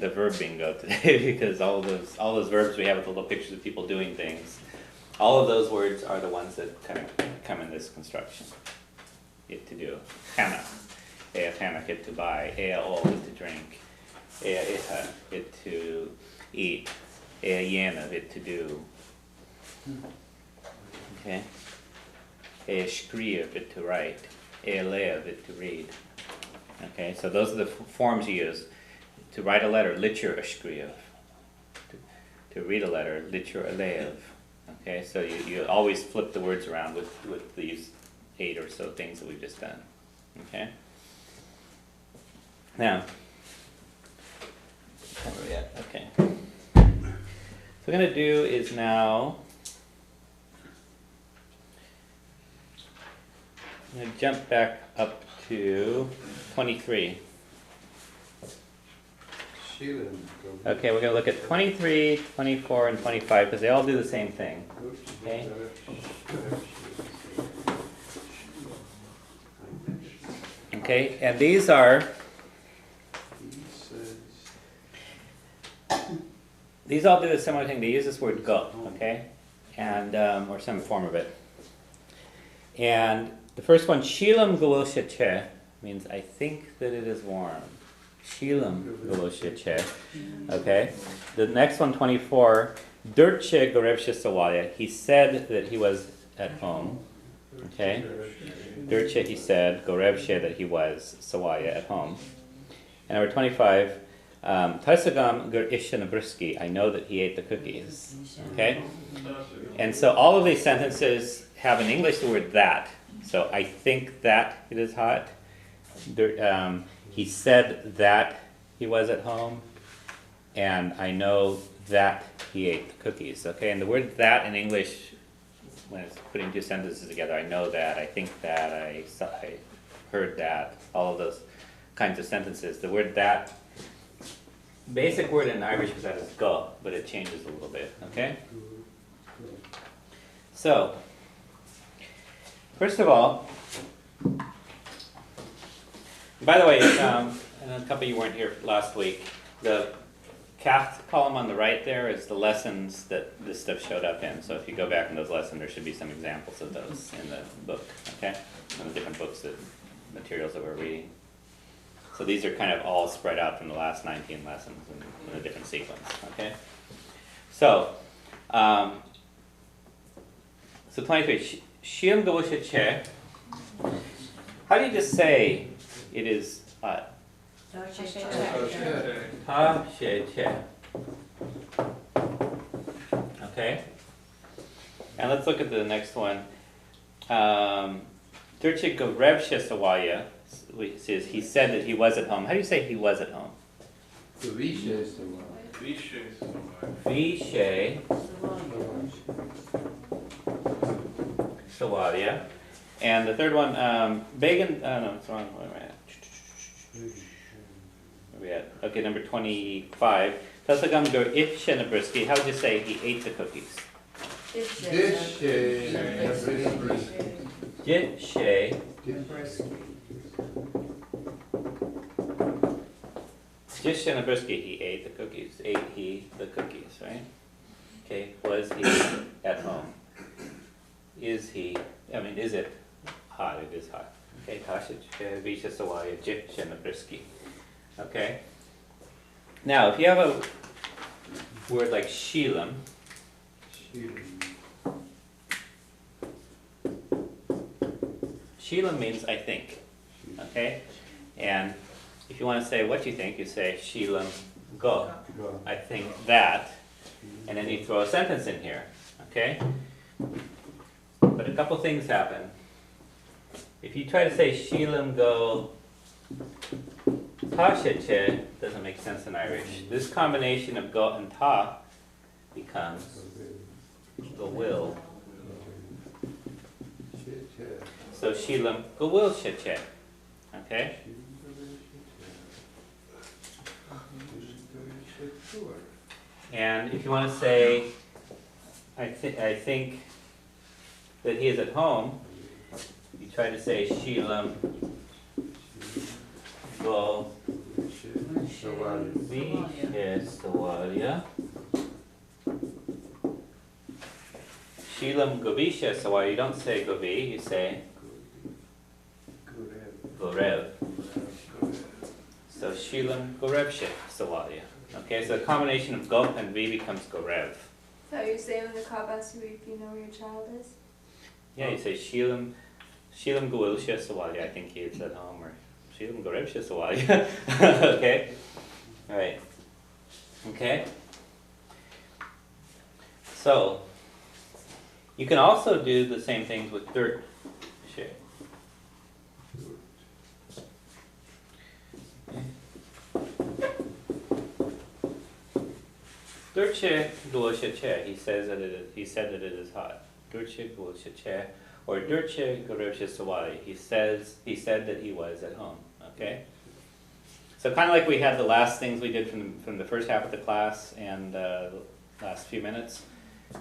the verb bingo today because all those verbs we have with the little pictures of people doing things, all of those words are the ones that kind of come in this construction. It to do. Hana. Ea hana, it to buy. Ea ol, it to drink. Ea iha, it to eat. Ea yena, it to do. Okay. Ea shkriya, it to write. Ea lea, it to read. Okay, so those are the forms you use. To write a letter, litur ashkriyav. To read a letter, litur alev. Okay, so you always flip the words around with these 8 or so things that we've just done. Okay? Now, where are we at? Okay. So what we're going to do is now, I'm going to jump back up to 23. Okay, we're going to look at 23, 24, and 25 because they all do the same thing. Okay? Okay, and these all do a similar thing. They use this word go, okay? And, or some form of it. And the first one, shilam golosheche, means I think that it is warm. Shilam golosheche. Okay? The next one, 24, dirche gorevshe sawaya. He said that he was at home. Okay? Dirche, he said, gorevshe, that he was sawaya, at home. And number 25, Taisagam gur ishanabruski. I know that he ate the cookies. Okay? And so all of these sentences have in English the word that. So I think that it is hot. He said that he was at home. And I know that he ate the cookies. Okay? And the word that in English, when it's putting two sentences together, I know that, I think that, I heard that, all of those kinds of sentences. The word that, basic word in Irish for that is go, but it changes a little bit, okay? So, first of all, by the way, and a couple of you weren't here last week, the Kath column on the right there is the lessons that this stuff showed up in. So if you go back in those lessons, there should be some examples of those in the book, okay? In the different books, materials that we're reading. So these are kind of all spread out from the last 19 lessons in a different sequence, okay? So, 23, Shiam Gawusha. How do you just say it is hot? Ha she che. Okay. And let's look at the next one. Turchik of Rev Shesawaya says he said that he was at home. How do you say he was at home? Vishe Sawaya. And the third one, Began, no, it's wrong. Where am I at? Where are we at? Okay, number 25. Tasagam gur ifshenabriski. How would you say he ate the cookies? Jishenabriski, he ate the cookies. Ate he the cookies, right? Okay, was he at home? Is he, is it hot? It is hot. Okay, Tashich Visha Sawaya Jishenabriski. Okay. Now, if you have a word like shilam, shilam means I think. Okay? And if you want to say what you think, you say shilam go. I think that. And then you throw a sentence in here. Okay? But a couple things happen. If you try to say shilam go ta sheche, doesn't make sense in Irish. This combination of go and ta becomes the will. So shilam go will sheche. Okay? And if you want to say I think that he is at home, you try to say shilam go Gobishe Sawalya. Shilam Gobishe Sawalya. You don't say Gobi, you say Gorev. So Shilam Gorevshe Sawalya. Okay, so the combination of Go and V becomes Gorev. So you say when the cop asks you if you know where your child is? Yeah, you say Shilam Goilshe Sawalya. I think he is at home, or Shilam Gorevshe Sawalya. Okay? Alright. Okay? So, you can also do the same things with dirt. Durche Guloshe Che, he said that it is hot. Durche Guloshe Che, or Durche Gorevshe Sawali, he said that he was at home. Okay? So kind of like we had the last things we did from the first half of the class and the last few minutes.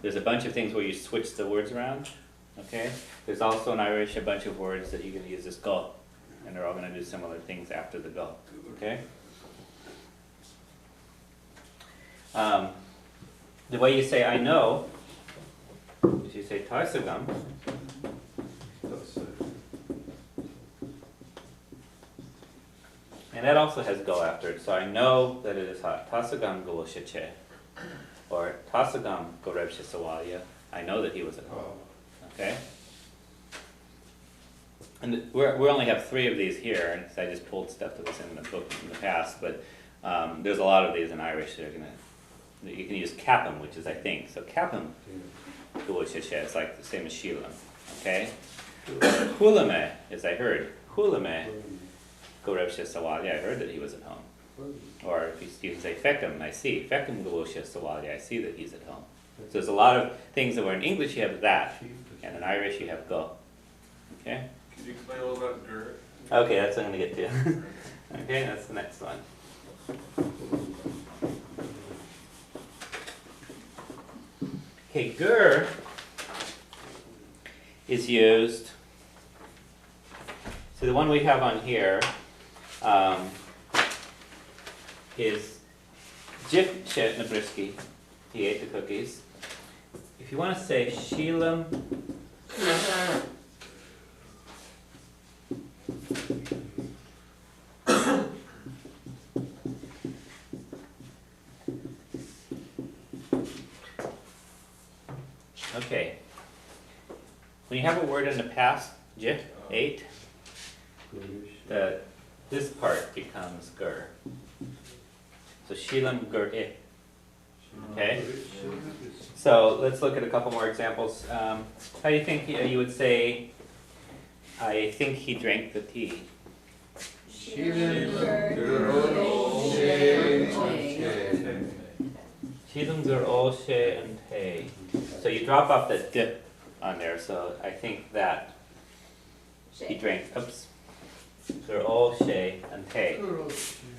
There's a bunch of things where you switch the words around. Okay? There's also in Irish a bunch of words that you can use as go, and they're all going to do similar things after the go. Okay? The way you say I know is you say Tarsagam. And that also has go after it. So I know that it is hot. Tarsagam Golosheche. Or Tarsagam Gorevshe Sawalya. I know that he was at home. Okay? And we only have 3 of these here, and I just pulled stuff that was in the book in the past, but there's a lot of these in Irish that are going to. You can use kapim, which is I think. So kapim, it's like the same as shilam. Okay? Hulame, as I heard. Hulame, gorevshe sawalya, I heard that he was at home. Or if you can say fekim, I see. Fekim gorevshe sawalya, I see that he's at home. So there's a lot of things that were in English you have that, and in Irish you have go. Okay? Could you explain a little about gur? Okay, that's what I'm going to get to. Okay, that's the next one. Okay, gur is used, so the one we have on here is Jif Shet Nabrisky, he ate the cookies. If you want to say Shilam, okay. When you have a word in the past, jit, ate, this part becomes gur. So shilam gur I. Okay? So let's look at a couple more examples. How do you think you would say, I think he drank the tea? Shilam gur olshe and hey. So you drop off the dip on there, so I think that he drank, they're all shay and hey. So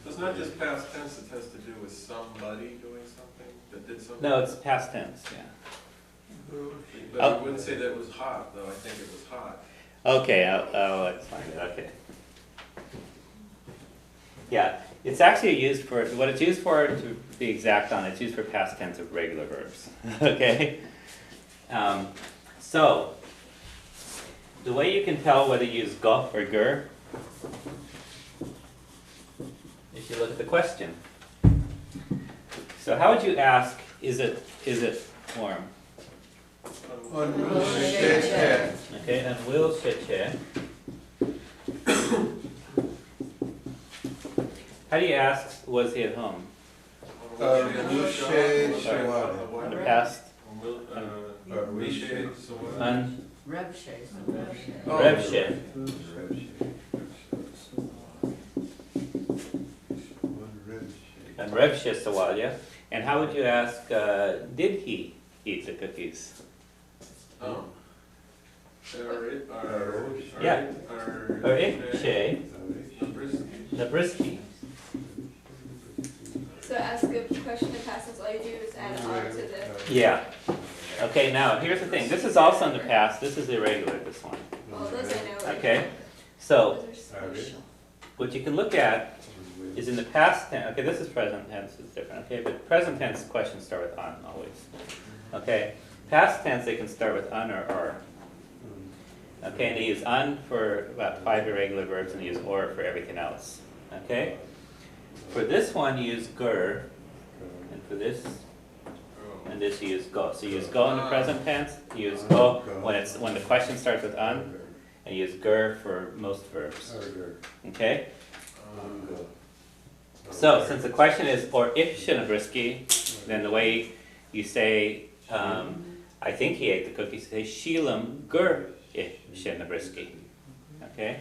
it's not just past tense, it has to do with somebody doing something that did something? No, it's past tense, yeah. But you wouldn't say that it was hot, though, I think it was hot. Okay, let's find it, okay. Yeah, it's actually used for, what it's used for, to be exact on, it's used for past tense of regular verbs, okay? So, the way you can tell whether you use go or gur is you look at the question. So how would you ask, is it warm? Okay, and will sheche. How do you ask, was he at home? In the past? Revshe. And Revshe Sawalya. And how would you ask, did he eat the cookies? Oh. Yeah. Or She. Nabrisky. So ask a question in past tense, all you do is add on to the... Yeah. Okay, now here's the thing. This is also in the past. This is irregular, this one. Well, those I know. Okay? So, Those are special. what you can look at is in the past tense. Okay, this is present tense, it's different. Okay, but present tense questions start with on always. Okay, past tense they can start with un or. Okay, and they use un for about 5 irregular verbs and they use or for everything else. Okay, for this one you use gur, and for this and this you use go. So you use go in the present tense. You use go when the question starts with un, and you use gur for most verbs. Okay. So since the question is or if Shinabrisky, then the way you say I think he ate the cookies, you say Shilam gur if Shinabrisky. Okay.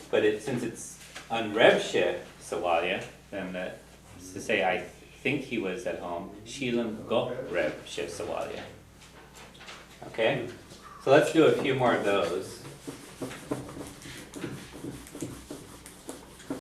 But since it's on Revshe Sawalya, then to say I think he was at home, Shilam go Rev Sawalya. Okay? So let's do a few more of those.